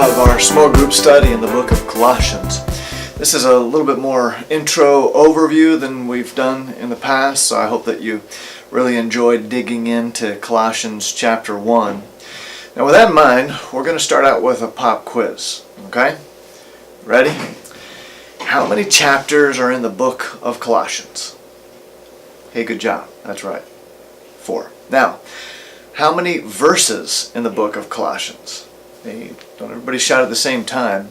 of our small group study in the book of Colossians. This is a little bit more intro overview than we've done in the past, so I hope that you really enjoyed digging into Colossians chapter 1. Now with that in mind, we're going to start out with a pop quiz, okay? Ready? How many chapters are in the book of Colossians? Hey, good job. That's right. 4. Now, how many verses in the book of Colossians? Hey, don't everybody shout at the same time.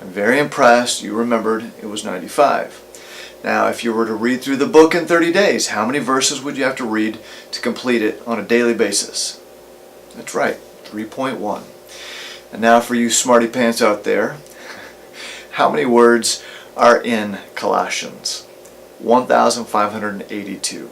I'm very impressed. You remembered it was 95. Now, if you were to read through the book in 30 days, how many verses would you have to read to complete it on a daily basis? That's right, 3.1. And now for you smarty pants out there, how many words are in Colossians? 1,582.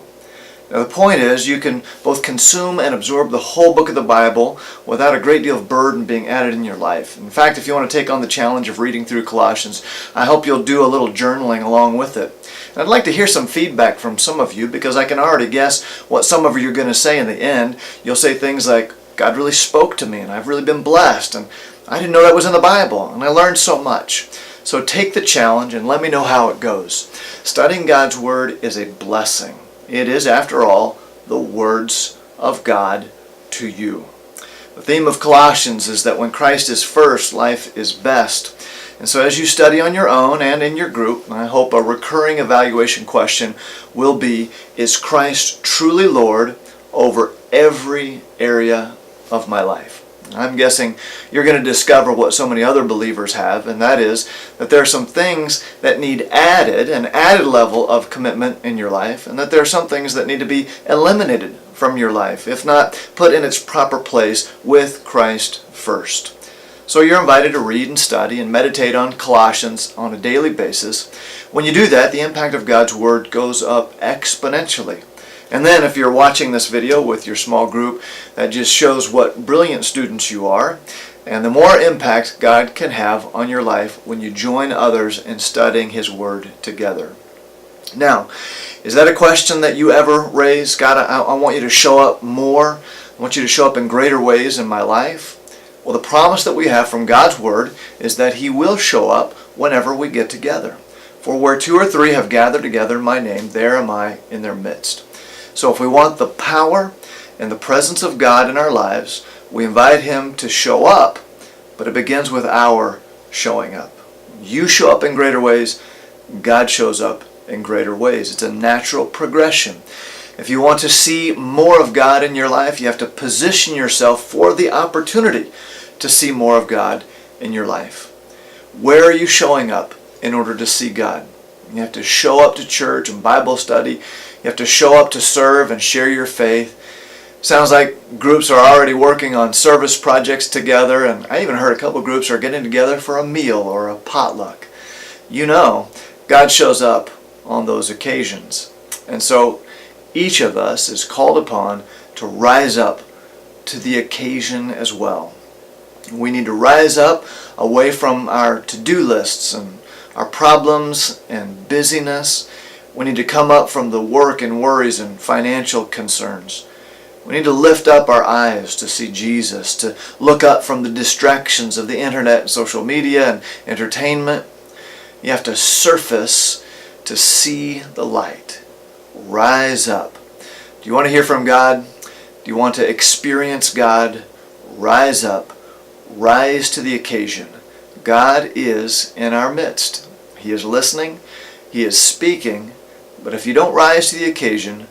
Now the point is, you can both consume and absorb the whole book of the Bible without a great deal of burden being added in your life. In fact, if you want to take on the challenge of reading through Colossians, I hope you'll do a little journaling along with it. And I'd like to hear some feedback from some of you, because I can already guess what some of you are going to say in the end. You'll say things like, God really spoke to me and I've really been blessed, and I didn't know that was in the Bible, and I learned so much. So take the challenge and let me know how it goes. Studying God's Word is a blessing. It is, after all, the words of God to you. The theme of Colossians is that when Christ is first, life is best. And so as you study on your own and in your group, I hope a recurring evaluation question will be, is Christ truly Lord over every area of my life? I'm guessing you're going to discover what so many other believers have, and that is that there are some things that need an added level of commitment in your life, and that there are some things that need to be eliminated from your life, if not put in its proper place with Christ first. So you're invited to read and study and meditate on Colossians on a daily basis. When you do that, the impact of God's Word goes up exponentially. And then if you're watching this video with your small group, that just shows what brilliant students you are, and the more impact God can have on your life when you join others in studying His Word together. Now, is that a question that you ever raise? God, I want you to show up more. I want you to show up in greater ways in my life. Well, the promise that we have from God's Word is that He will show up whenever we get together. For where 2 or 3 have gathered together in my name, there am I in their midst. So if we want the power and the presence of God in our lives, we invite Him to show up, but it begins with our showing up. You show up in greater ways, God shows up in greater ways. It's a natural progression. If you want to see more of God in your life, you have to position yourself for the opportunity to see more of God in your life. Where are you showing up in order to see God? You have to show up to church and Bible study. You have to show up to serve and share your faith. Sounds like groups are already working on service projects together, and I even heard a couple groups are getting together for a meal or a potluck. You know, God shows up on those occasions. And so each of us is called upon to rise up to the occasion as well. We need to rise up away from our to-do lists and our problems and busyness. We need to come up from the work and worries and financial concerns. We need to lift up our eyes to see Jesus, to look up from the distractions of the internet and social media and entertainment. You have to surface to see the light. Rise up. Do you want to hear from God? Do you want to experience God? Rise up. Rise to the occasion. God is in our midst. He is listening. He is speaking. But if you don't rise to the occasion,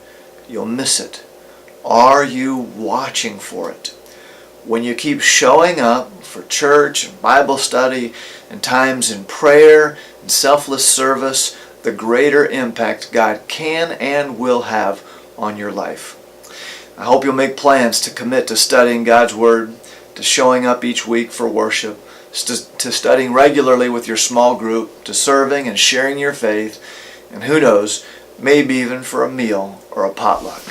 you'll miss it. Are you watching for it? When you keep showing up for church and Bible study and times in prayer and selfless service, the greater impact God can and will have on your life. I hope you'll make plans to commit to studying God's Word, to showing up each week for worship, to studying regularly with your small group, to serving and sharing your faith, and who knows, maybe even for a meal or a potluck.